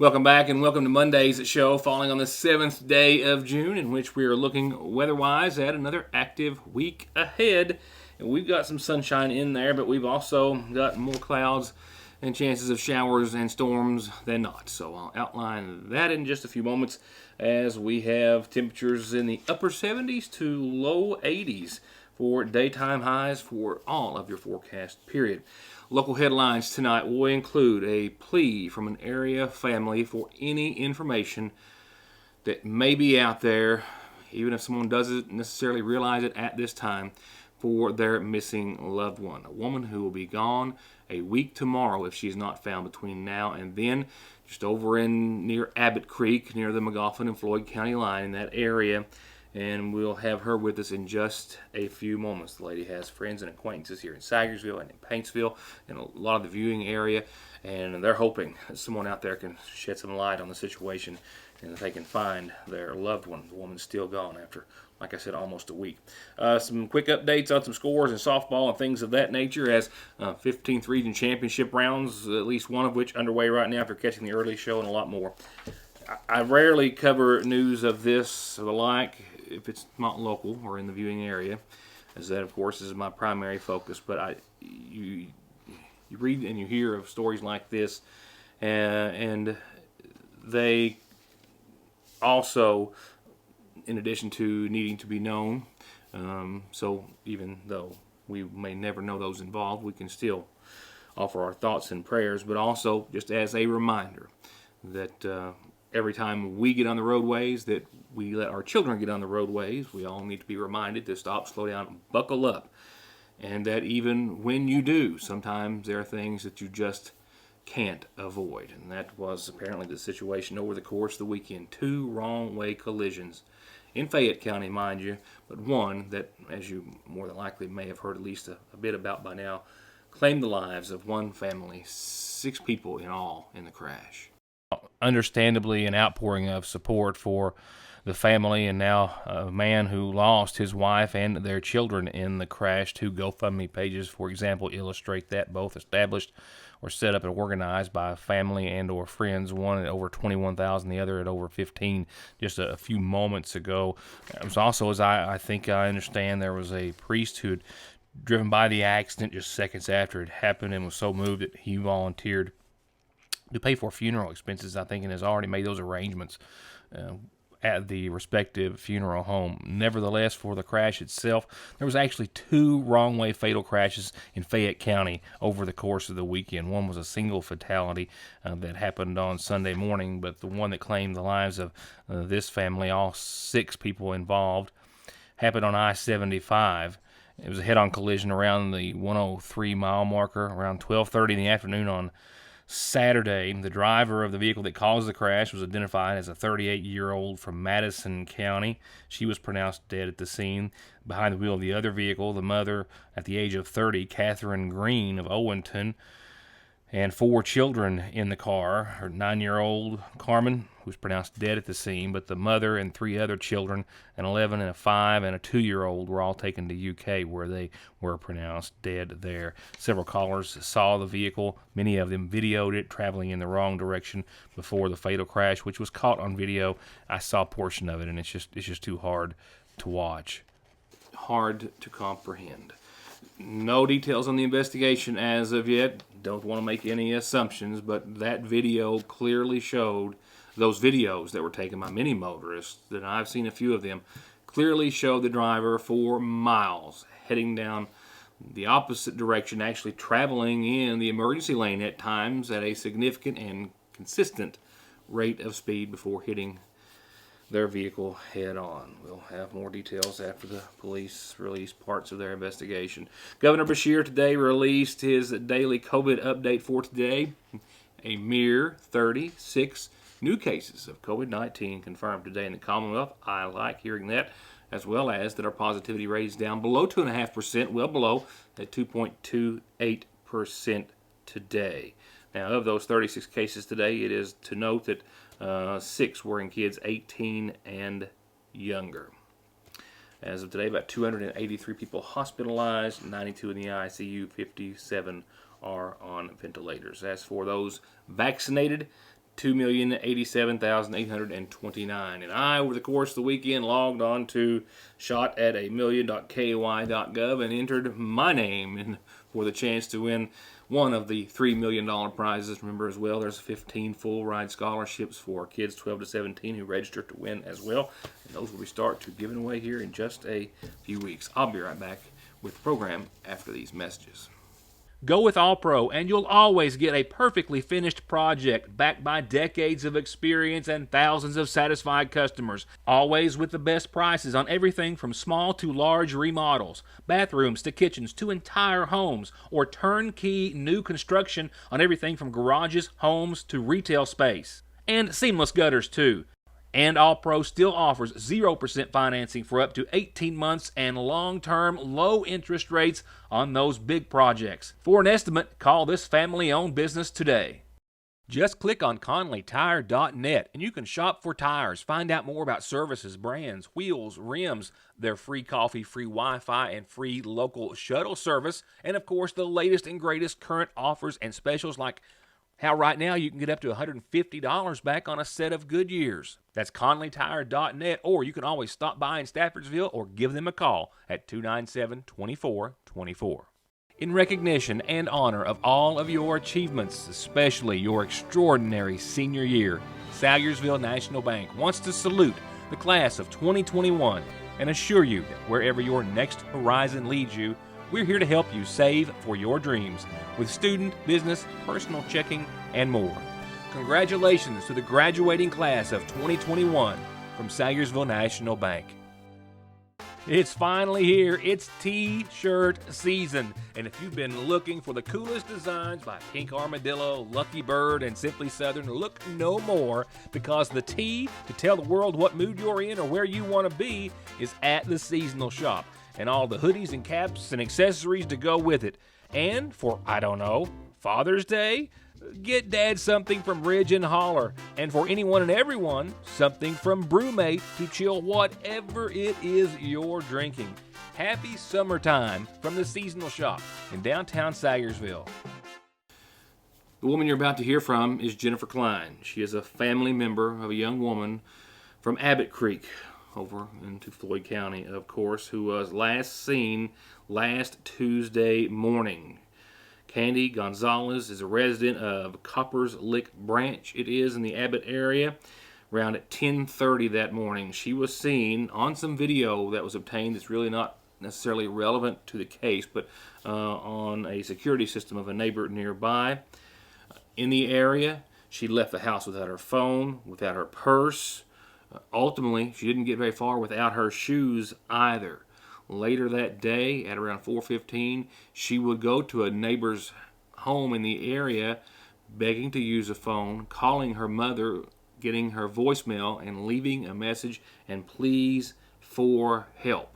Welcome back and welcome to Monday's show, falling on the 7th day of June, in which we are looking weather-wise at another active week ahead. And we've got some sunshine in there, but we've also got more clouds and chances of showers and storms than not. So I'll outline that in just a few moments as we have temperatures in the upper 70s to low 80s for daytime highs for all of your forecast period. Local headlines tonight will include a plea from an area family for any information that may be out there, even if someone doesn't necessarily realize it at this time, for their missing loved one. A woman who will be gone a week tomorrow if she's not found between now and then, just over in near Abbott Creek, near the McFarland and Floyd County line in that area. And we'll have her with us in just a few moments. The lady has friends and acquaintances here in Sagersville and in Paintsville and a lot of the viewing area, and they're hoping that someone out there can shed some light on the situation and that they can find their loved one. The woman's still gone after, like I said, almost a week. Some quick updates on some scores in softball and things of that nature as 15th Region Championship rounds, at least one of which underway right now after catching the early show, and a lot more. I rarely cover news of this or the like if it's not local or in the viewing area, as that, of course, is my primary focus. But you read and you hear of stories like this, and they also, in addition to needing to be known, so even though we may never know those involved, we can still offer our thoughts and prayers, but also just as a reminder that every time we get on the roadways, that we let our children get on the roadways, we all need to be reminded to stop, slow down, buckle up. And that even when you do, sometimes there are things that you just can't avoid. And that was apparently the situation over the course of the weekend. 2 wrong-way collisions in Fayette County, mind you, but one that, as you more than likely may have heard at least a bit about by now, claimed the lives of one family, 6 people in all in the crash. Understandably, an outpouring of support for the family, and now a man who lost his wife and their children in the crash. 2 GoFundMe pages, for example, illustrate that, both established or set up and organized by family and or friends, one at over 21,000, the other at over 15 just a few moments ago. It was also, as I think I understand, there was a priest who had driven by the accident just seconds after it happened and was so moved that he volunteered to pay for funeral expenses, I think, and has already made those arrangements at the respective funeral home. Nevertheless, for the crash itself, there was actually 2 wrong-way fatal crashes in Fayette County over the course of the weekend. One was a single fatality that happened on Sunday morning, but the one that claimed the lives of this family, all 6 people involved, happened on I-75. It was a head-on collision around the 103-mile marker around 12:30 in the afternoon on Saturday. The driver of the vehicle that caused the crash was identified as a 38-year-old from Madison County. She was pronounced dead at the scene. Behind the wheel of the other vehicle, the mother, at the age of 30, Catherine Green of Owenton, and 4 children in the car. Her 9-year-old Carmen, who was pronounced dead at the scene, but the mother and 3 other children, an 11 and a 5 and a 2-year-old, were all taken to UK where they were pronounced dead there. Several callers saw the vehicle. Many of them videoed it traveling in the wrong direction before the fatal crash, which was caught on video. I saw a portion of it, and it's just too hard to watch. Hard to comprehend. No details on the investigation as of yet. Don't want to make any assumptions, but that video clearly showed, those videos that were taken by many motorists, that I've seen a few of them, clearly showed the driver for miles heading down the opposite direction, actually traveling in the emergency lane at times at a significant and consistent rate of speed before hitting their vehicle head on. We'll have more details after the police release parts of their investigation. Governor Beshear today released his daily COVID update for today. A mere 36 new cases of COVID-19 confirmed today in the Commonwealth. I like hearing that, as well as that our positivity rate is down below 2.5%, well below at 2.28% today. Now, of those 36 cases today, it is to note that 6 were in kids 18 and younger. As of today, about 283 people hospitalized, 92 in the ICU, 57 are on ventilators. As for those vaccinated, 2,087,829. And I, over the course of the weekend, logged on to shotatamillion.ky.gov and entered my name in for the chance to win one of the $3 million prizes. Remember as well, there's 15 full ride scholarships for kids 12 to 17 who register to win as well. And those will be start to giving away here in just a few weeks. I'll be right back with the program after these messages. Go with All Pro, and you'll always get a perfectly finished project backed by decades of experience and thousands of satisfied customers. Always with the best prices on everything from small to large remodels, bathrooms to kitchens to entire homes, or turnkey new construction on everything from garages, homes to retail space. And seamless gutters too. And All Pro still offers 0% financing for up to 18 months and long-term low interest rates on those big projects. For an estimate, call this family-owned business today. Just click on ConleyTire.net and you can shop for tires, find out more about services, brands, wheels, rims, their free coffee, free Wi-Fi, and free local shuttle service, and of course the latest and greatest current offers and specials like how right now you can get up to $150 back on a set of Goodyears. That's ConleyTire.net, or you can always stop by in Staffordsville or give them a call at 297-2424. In recognition and honor of all of your achievements, especially your extraordinary senior year, Salyersville National Bank wants to salute the class of 2021 and assure you that wherever your next horizon leads you, we're here to help you save for your dreams with student, business, personal checking, and more. Congratulations to the graduating class of 2021 from Salyersville National Bank. It's finally here. It's T-shirt season. And if you've been looking for the coolest designs by Pink Armadillo, Lucky Bird, and Simply Southern, look no more, because the T to tell the world what mood you're in or where you want to be is at the seasonal shop. And all the hoodies and caps and accessories to go with it. And for, I don't know, Father's Day, get Dad something from Ridge and Holler. And for anyone and everyone, something from Brewmate to chill whatever it is you're drinking. Happy summertime from the seasonal shop in downtown Salyersville. The woman you're about to hear from is Jennifer Klein. She is a family member of a young woman from Abbott Creek, over into Floyd County, of course, who was last seen last Tuesday morning. Candy Gonzalez is a resident of Copper's Lick Branch. It is in the Abbott area. Around at 10:30 that morning, she was seen on some video that was obtained that's really not necessarily relevant to the case, but on a security system of a neighbor nearby. In the area, she left the house without her phone, without her purse. Ultimately, she didn't get very far without her shoes either. Later that day, at around 4:15, she would go to a neighbor's home in the area, begging to use a phone, calling her mother, getting her voicemail, and leaving a message and pleas for help.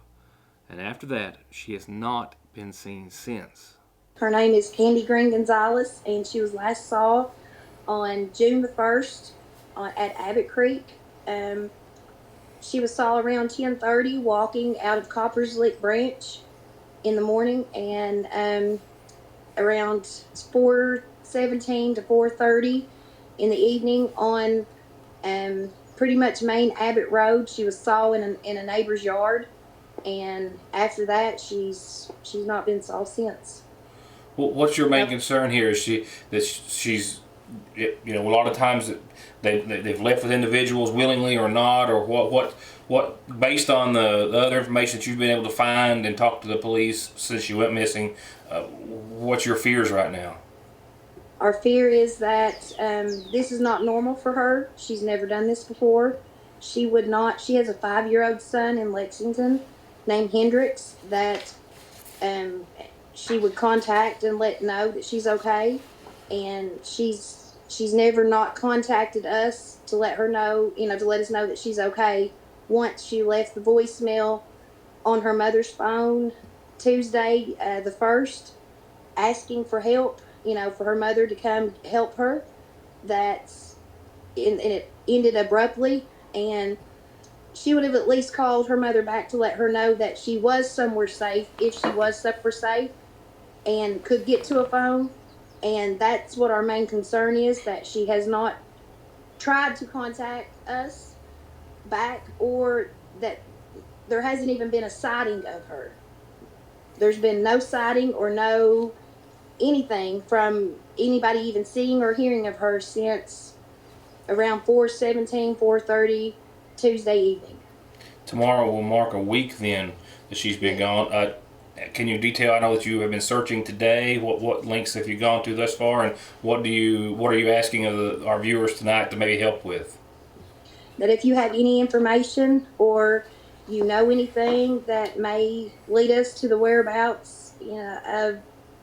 And after that, she has not been seen since. Her name is Candy Green Gonzalez, and she was last saw on June the 1st at Abbott Creek. She was saw around 10:30 walking out of Copper's Lick Branch in the morning, and around 4:17 to 4:30 in the evening on pretty much main Abbott Road. She was saw in a neighbor's yard, and after that she's not been saw since. Well, what's your main concern here? Is she's a lot of times they've left with individuals willingly or not, or what based on the other information that you've been able to find and talk to the police since she went missing, what's your fears right now? Our fear is that this is not normal for her. She's never done this before. She has a 5-year-old son in Lexington named Hendrix that she would contact and let know that she's okay, and she's never not contacted us to let her know, to let us know that she's okay. Once she left the voicemail on her mother's phone Tuesday the 1st, asking for help, for her mother to come help her. And it ended abruptly, and she would have at least called her mother back to let her know that she was somewhere safe, if she was somewhere safe, and could get to a phone. And that's what our main concern is, that she has not tried to contact us back, or that there hasn't even been a sighting of her. There's been no sighting or no anything from anybody even seeing or hearing of her since around 4:17, 4:30 Tuesday evening. Tomorrow will mark a week then that she's been gone. Can you detail? I know that you have been searching today. What links have you gone through thus far, and what are you asking of our viewers tonight to maybe help with? That if you have any information or you know anything that may lead us to the whereabouts,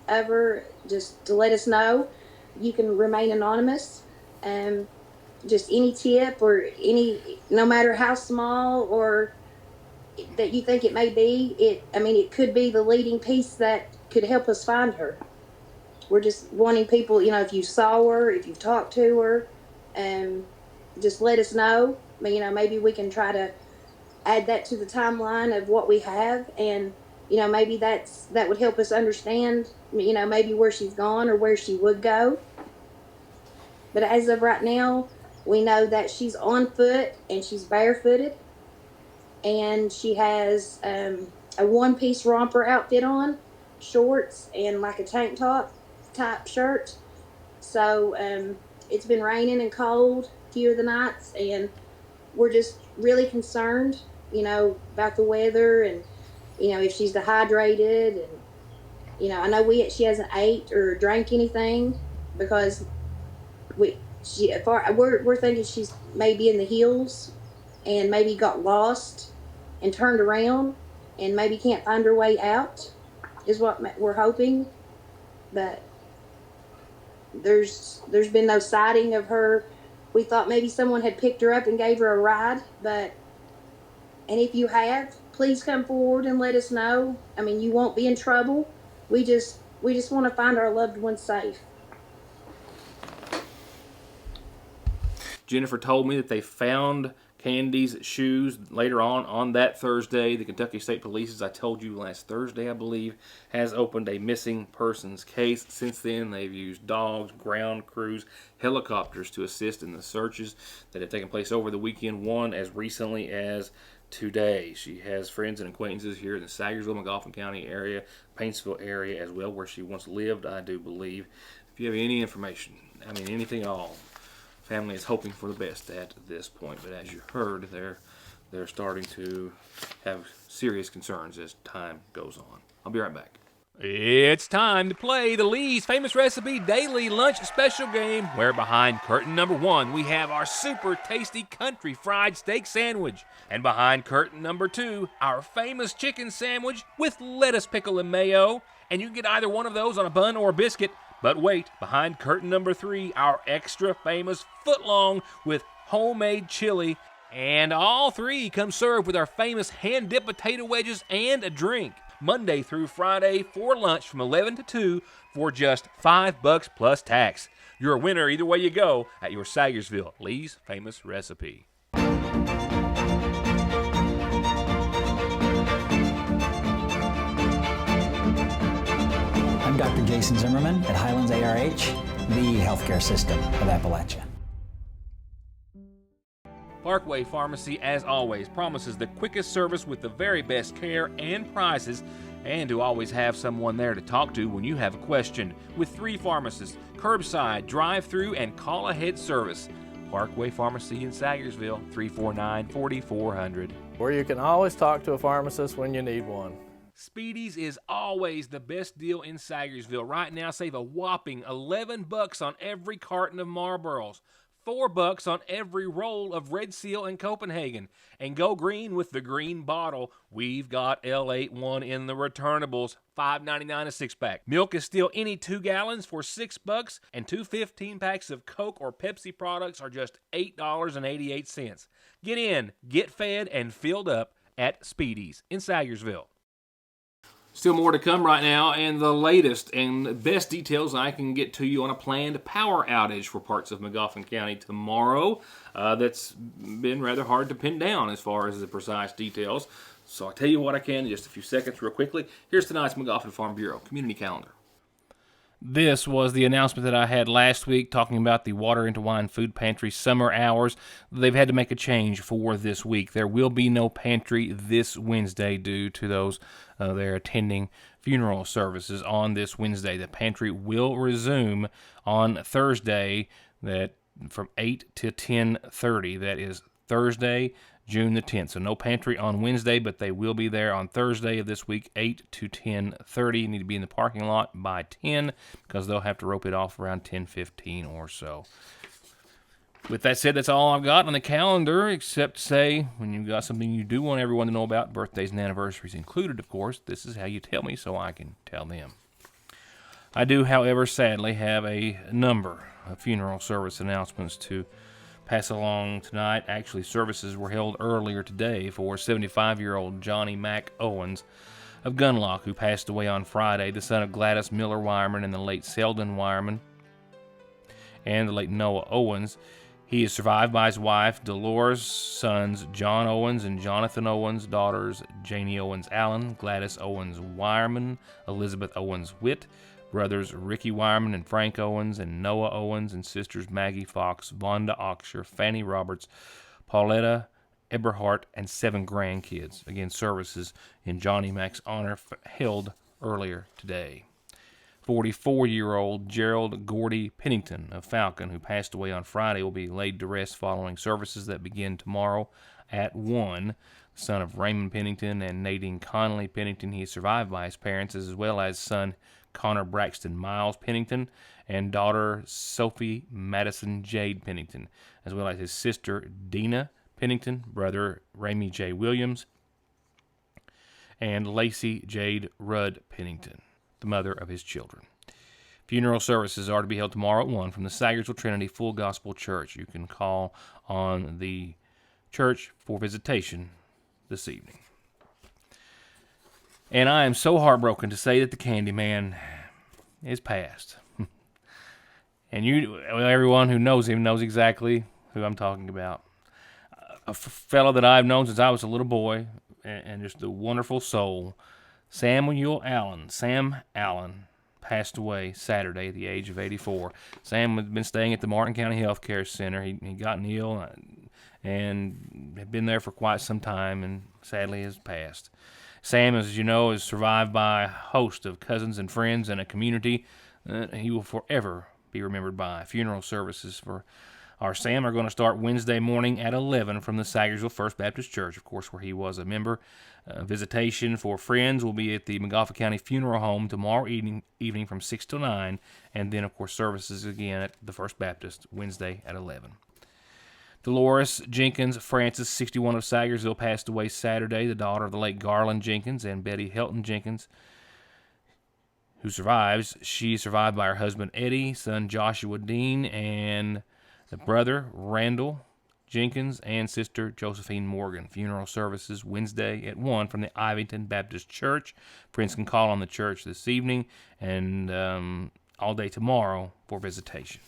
of her, just to let us know. You can remain anonymous. Just any tip or no matter how small or that you think it may be, it could be the leading piece that could help us find her. We're just wanting people, if you saw her, if you've talked to her, just let us know. Maybe we can try to add that to the timeline of what we have, and maybe that would help us understand, maybe where she's gone or where she would go. But as of right now, we know that she's on foot and she's barefooted, and she has a one-piece romper outfit on, shorts, and like a tank top type shirt. So it's been raining and cold a few of the nights, and we're just really concerned, about the weather, and if she's dehydrated, and I know she hasn't ate or drank anything, because we're thinking she's maybe in the hills and maybe got lost and turned around and maybe can't find her way out, is what we're hoping. But there's been no sighting of her. We thought maybe someone had picked her up and gave her a ride, and if you have, please come forward and let us know. You won't be in trouble. We just want to find our loved one safe. Jennifer told me that they found Candy's shoes later on that Thursday. The Kentucky State Police, as I told you last Thursday, I believe, has opened a missing persons case. Since then, they've used dogs, ground crews, helicopters to assist in the searches that have taken place over the weekend, one as recently as today. She has friends and acquaintances here in the Sagersville, McGoffin County area, Paintsville area as well, where she once lived, I do believe. If you have any information, anything at all, family is hoping for the best at this point, but as you heard, they're starting to have serious concerns as time goes on. I'll be right back. It's time to play the Lee's Famous Recipe Daily Lunch Special Game, where behind curtain number 1, we have our super tasty country fried steak sandwich. And behind curtain number 2, our famous chicken sandwich with lettuce, pickle, and mayo. And you can get either one of those on a bun or a biscuit. But wait, behind curtain number 3, our extra famous footlong with homemade chili. And all 3 come served with our famous hand-dipped potato wedges and a drink. Monday through Friday for lunch from 11 to 2 for just $5 plus tax. You're a winner either way you go at your Sagersville Lee's Famous Recipe. I'm Dr. Jason Zimmerman at Highlands ARH, the healthcare system of Appalachia. Parkway Pharmacy, as always, promises the quickest service with the very best care and prices, and to always have someone there to talk to when you have a question. With 3 pharmacists, curbside, drive-through, and call-ahead service. Parkway Pharmacy in Sagersville, 349-4400. Where you can always talk to a pharmacist when you need one. Speedy's is always the best deal in Sagersville. Right now, save a whopping $11 on every carton of Marlboros. $4 on every roll of Red Seal and Copenhagen. And go green with the green bottle. We've got L81 in the returnables, $5.99 a 6-pack. Milk is still any 2 gallons for $6, and 2 15-packs of Coke or Pepsi products are just $8.88. Get in, get fed, and filled up at Speedy's in Sagersville. Still more to come right now, and the latest and best details I can get to you on a planned power outage for parts of McGoffin County tomorrow. That's been rather hard to pin down as far as the precise details. So I'll tell you what I can in just a few seconds real quickly. Here's tonight's McGoffin Farm Bureau Community Calendar. This was the announcement that I had last week talking about the Water into Wine Food Pantry summer hours. They've had to make a change for this week. There will be no pantry this Wednesday due to those they're attending funeral services on this Wednesday. The pantry will resume on Thursday from 8 to 10:30. That is Thursday, June the 10th. So no pantry on Wednesday, but they will be there on Thursday of this week, 8 to 10:30. You need to be in the parking lot by 10 because they'll have to rope it off around 10:15 or so. With that said, that's all I've got on the calendar, except to say, when you've got something you do want everyone to know about, birthdays and anniversaries included, of course, this is how you tell me so I can tell them. I do, however, sadly have a number of funeral service announcements to pass along tonight. Actually, services were held earlier today for 75-year-old Johnny Mac Owens of Gunlock, who passed away on Friday, the son of Gladys Miller Wireman and the late Selden Wireman, and the late Noah Owens. He is survived by his wife, Dolores, sons John Owens and Jonathan Owens, daughters Janie Owens Allen, Gladys Owens Wireman, Elizabeth Owens Witt, brothers Ricky Wireman and Frank Owens, and Noah Owens, and sisters Maggie Fox, Vonda Oxshire, Fanny Roberts, Pauletta Eberhardt, and 7 grandkids. Again, services in Johnny Mac's honor held earlier today. 44-year-old Gerald Gordy Pennington of Falcon, who passed away on Friday, will be laid to rest following services that begin tomorrow at 1. Son of Raymond Pennington and Nadine Connolly Pennington, he is survived by his parents, as well as son Connor Braxton Miles Pennington and daughter Sophie Madison Jade Pennington, as well as his sister Dina Pennington, brother Ramey J. Williams, and Lacey Jade Rudd Pennington, the mother of his children. Funeral services are to be held tomorrow at 1 from the Sagersville Trinity Full Gospel Church. You can call on the church for visitation this evening. And I am so heartbroken to say that the Candyman is passed. And everyone who knows him knows exactly who I'm talking about. A fellow that I've known since I was a little boy, and just a wonderful soul, Samuel Allen. Sam Allen passed away Saturday at the age of 84. Sam had been staying at the Martin County Health Care Center. He gotten ill and had been there for quite some time, and sadly has passed. Sam, as you know, is survived by a host of cousins and friends and a community that he will forever be remembered by. Funeral services for our Sam are going to start Wednesday morning at 11 from the Sagersville First Baptist Church, of course, where he was a member. Visitation for friends will be at the McGoffin County Funeral Home tomorrow evening from 6 till 9, and then, of course, services again at the First Baptist Wednesday at 11. Dolores Jenkins Francis, 61 of Sagersville, passed away Saturday, the daughter of the late Garland Jenkins and Betty Helton Jenkins, who survives. She is survived by her husband Eddie, son Joshua Dean, and the brother Randall Jenkins and sister Josephine Morgan. Funeral services Wednesday at 1 from the Ivington Baptist Church. Friends can call on the church this evening and all day tomorrow for visitation.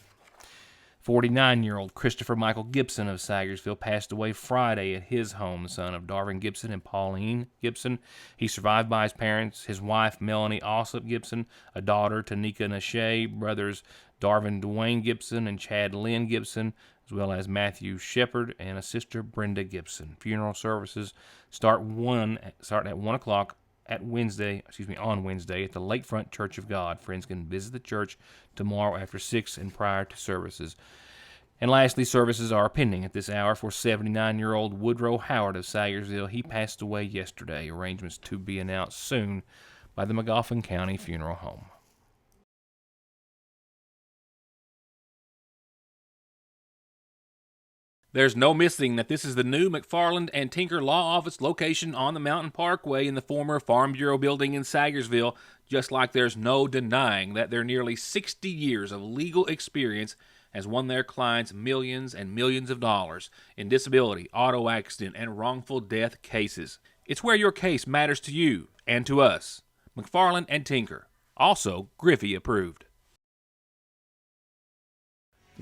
49-year-old Christopher Michael Gibson of Sagersville passed away Friday at his home, the son of Darvin Gibson and Pauline Gibson. He's survived by his parents, his wife Melanie Ossip Gibson, a daughter Tanika Nashe, brothers Darvin Dwayne Gibson and Chad Lynn Gibson, as well as Matthew Shepard and a sister Brenda Gibson. Funeral services start at 1 o'clock on Wednesday at the Lakefront Church of God. Friends can visit the church tomorrow after 6 and prior to services. And lastly, services are pending at this hour for 79-year-old Woodrow Howard of Sagersville. He passed away yesterday. Arrangements to be announced soon by the McGoffin County Funeral Home. There's no missing that this is the new McFarland and Tinker Law Office location on the Mountain Parkway in the former Farm Bureau building in Sagersville, just like there's no denying that their nearly 60 years of legal experience has won their clients millions and millions of dollars in disability, auto accident, and wrongful death cases. It's where your case matters to you and to us. McFarland and Tinker, also Griffey approved.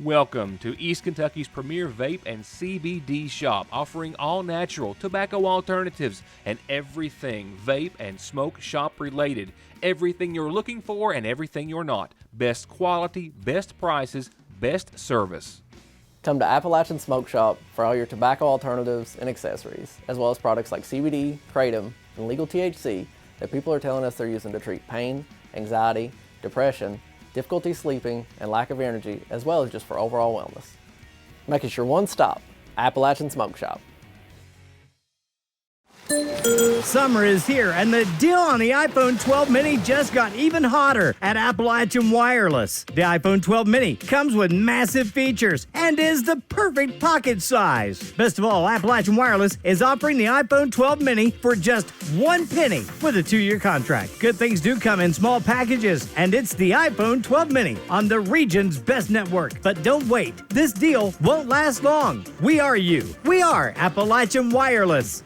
Welcome to East Kentucky's premier vape and CBD shop, offering all natural tobacco alternatives and everything vape and smoke shop related. Everything you're looking for and everything you're not. Best quality, best prices, best service. Come to Appalachian Smoke Shop for all your tobacco alternatives and accessories, as well as products like CBD, kratom, and legal THC that people are telling us they're using to treat pain, anxiety, depression, difficulty sleeping, and lack of energy, as well as just for overall wellness. Make it your one stop, Appalachian Smoke Shop. Summer is here, and the deal on the iPhone 12 mini just got even hotter at Appalachian Wireless. The iPhone 12 mini comes with massive features and is the perfect pocket size. Best of all, Appalachian Wireless is offering the iPhone 12 mini for just $1 with a 2-year contract. Good things do come in small packages, and it's the iPhone 12 mini on the region's best network. But don't wait, this deal won't last long. We are you. We are Appalachian Wireless.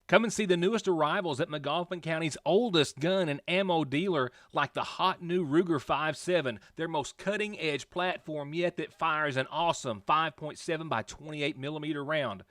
Come and see the newest arrivals at McGoffin County's oldest gun and ammo dealer, like the hot new Ruger 5.7, their most cutting-edge platform yet that fires an awesome 5.7 by 28 millimeter round.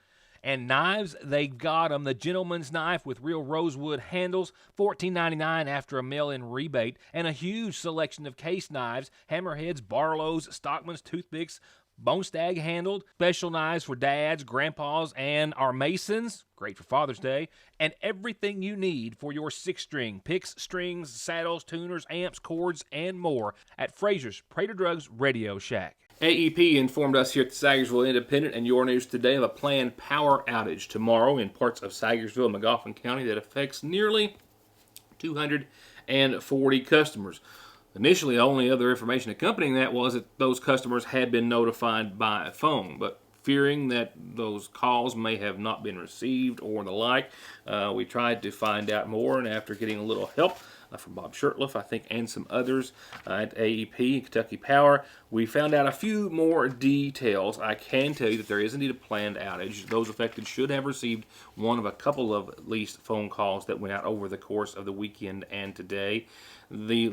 And knives, they got them. The gentleman's knife with real rosewood handles, $14.99 after a mail-in rebate, and a huge selection of case knives, hammerheads, Barlows, Stockman's toothpicks, bone stag handled, special knives for dads, grandpas, and our masons, great for Father's Day, and everything you need for your 6-string, picks, strings, saddles, tuners, amps, cords, and more at Fraser's Prater Drugs Radio Shack. AEP informed us here at the Sagersville Independent and Your News Today of a planned power outage tomorrow in parts of Sagersville and McGoffin County that affects nearly 240 customers. Initially, the only other information accompanying that was that those customers had been notified by phone, but fearing that those calls may have not been received or the like, we tried to find out more, and after getting a little help from Bob Shurtleff, I think, and some others at AEP, Kentucky Power, we found out a few more details. I can tell you that there is indeed a planned outage. Those affected should have received one of a couple of at least phone calls that went out over the course of the weekend and today. The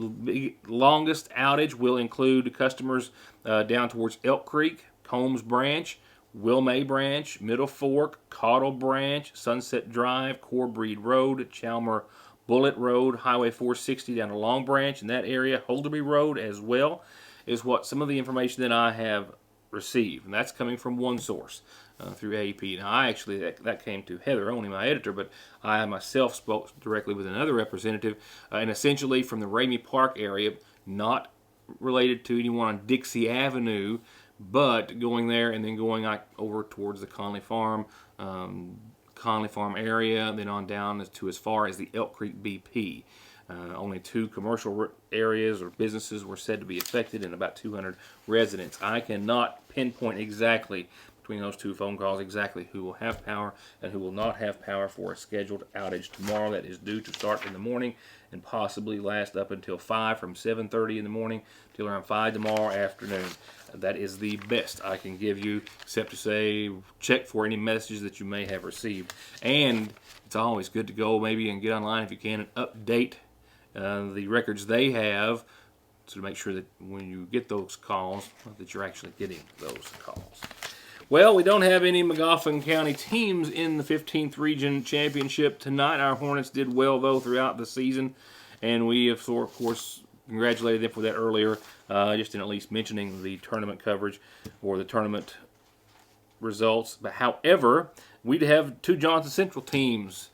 longest outage will include customers down towards Elk Creek, Combs Branch, Wilmay Branch, Middle Fork, Cottle Branch, Sunset Drive, Corbreed Road, Chalmer Bullet Road, Highway 460 down to Long Branch in that area, Holderby Road as well, is what some of the information that I have received. And that's coming from one source through AEP. Now, I actually, that came to Heather, only my editor, but I myself spoke directly with another representative, and essentially from the Ramey Park area, not related to anyone on Dixie Avenue, but going there and then going over towards the Conley Farm area, and then on down to as far as the Elk Creek BP. Only 2 commercial areas or businesses were said to be affected and about 200 residents. I cannot pinpoint exactly between those 2 phone calls exactly who will have power and who will not have power for a scheduled outage tomorrow that is due to start in the morning and possibly last up until 5 from 7:30 in the morning till around 5 tomorrow afternoon. That is the best I can give you, except to say check for any messages that you may have received. And it's always good to go maybe and get online if you can and update the records they have to make sure that when you get those calls that you're actually getting those calls. Well, we don't have any McGoffin County teams in the 15th Region Championship tonight. Our Hornets did well, though, throughout the season, and we have, of course, congratulated them for that earlier, just in at least mentioning the tournament coverage or the tournament results. But however, we'd have 2 Johnson Central teams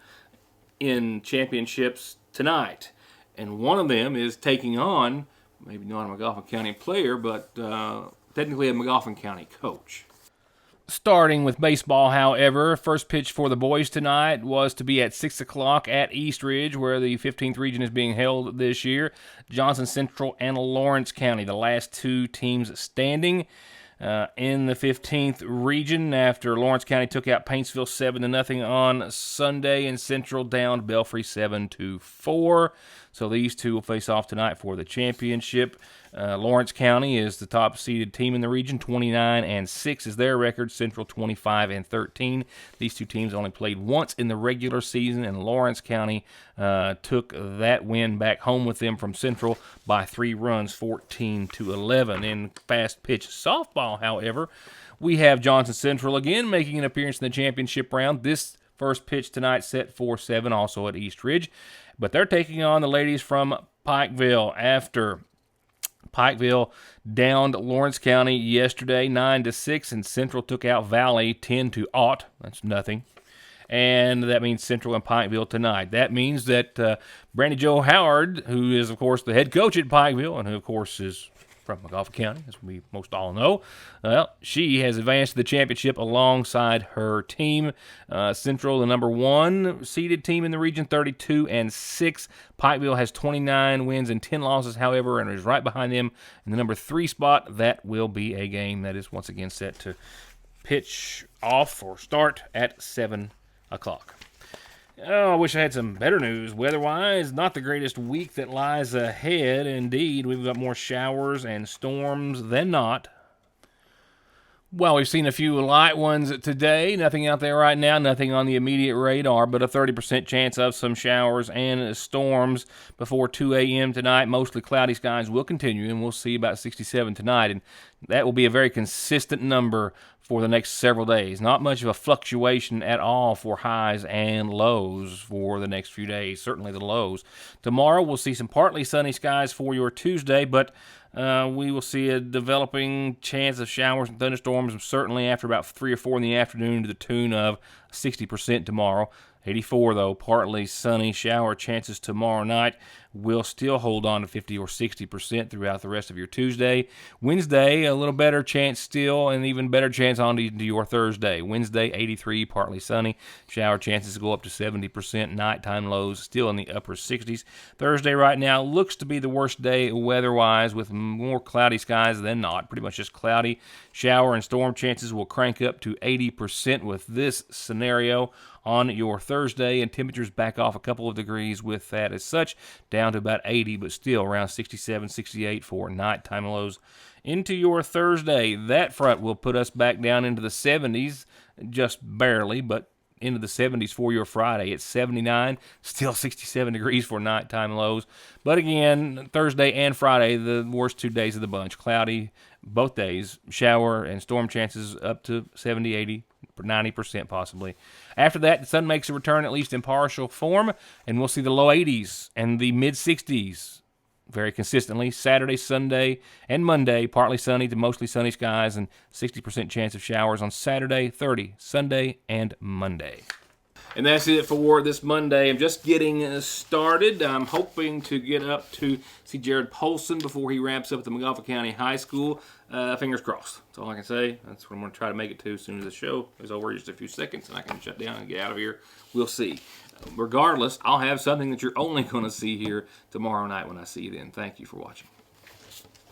in championships tonight, and one of them is taking on, maybe not a McGoffin County player, but technically a McGoffin County coach. Starting with baseball, however, first pitch for the boys tonight was to be at 6 o'clock at East Ridge, where the 15th region is being held this year. Johnson Central and Lawrence County, the last 2 teams standing in the 15th region after Lawrence County took out Paintsville 7-0 on Sunday and Central down Belfry 7-4. So these 2 will face off tonight for the championship. Lawrence County is the top seeded team in the region. 29-6 is their record. Central 25-13. These two teams only played once in the regular season, and Lawrence County took that win back home with them from Central by 3 runs, 14-11. In fast pitch softball, however, we have Johnson Central again making an appearance in the championship round. This first pitch tonight set 4-7, also at East Ridge. But they're taking on the ladies from Pikeville after Pikeville downed Lawrence County yesterday 9-6, and Central took out Valley 10-0. That's nothing. And that means Central and Pikeville tonight. That means that Brandy Jo Howard, who is, of course, the head coach at Pikeville, and who, of course, is from McGoffin County, as we most all know, well, she has advanced to the championship alongside her team. Central, the number 1 seeded team in the region, 32-6. Pikeville has 29 wins and 10 losses, however, and is right behind them in the number 3 spot. That will be a game that is once again set to pitch off or start at 7 o'clock. Oh, I wish I had some better news. Weather-wise, not the greatest week that lies ahead. Indeed, we've got more showers and storms than not. Well, we've seen a few light ones today. Nothing out there right now, nothing on the immediate radar, but a 30% chance of some showers and storms before 2 a.m. tonight. Mostly cloudy skies will continue, and we'll see about 67 tonight. And that will be a very consistent number for the next several days. Not much of a fluctuation at all for highs and lows for the next few days, certainly the lows. Tomorrow we'll see some partly sunny skies for your Tuesday, but we will see a developing chance of showers and thunderstorms, certainly after about 3 or 4 in the afternoon, to the tune of 60% tomorrow. 84, though, partly sunny. Shower chances tomorrow night will still hold on to 50 or 60% throughout the rest of your Tuesday. Wednesday, a little better chance still, and even better chance on to your Thursday. Wednesday, 83, partly sunny. Shower chances go up to 70%. Nighttime lows still in the upper 60s. Thursday right now looks to be the worst day weather-wise, with more cloudy skies than not. Pretty much just cloudy. Shower and storm chances will crank up to 80% with this scenario on your Thursday, and temperatures back off a couple of degrees with that as such, down to about 80, but still around 67, 68 for nighttime lows. Into your Thursday, that front will put us back down into the 70s, just barely, but into the 70s for your Friday. It's 79, still 67 degrees for nighttime lows. But again, Thursday and Friday, the worst 2 days of the bunch. Cloudy both days, shower and storm chances up to 70, 80, 90% possibly. After that, the sun makes a return, at least in partial form, and we'll see the low 80s and the mid-60s very consistently. Saturday, Sunday, and Monday, partly sunny to mostly sunny skies, and 60% chance of showers on Saturday, 30, Sunday, and Monday. And that's it for this Monday. I'm just getting started. I'm hoping to get up to see Jared Polson before he wraps up at the McGoffin County High School. Fingers crossed. That's all I can say. That's what I'm going to try to make it to as soon as the show is over, just a few seconds, and I can shut down and get out of here. We'll see. Regardless, I'll have something that you're only going to see here tomorrow night when I see you then. Thank you for watching.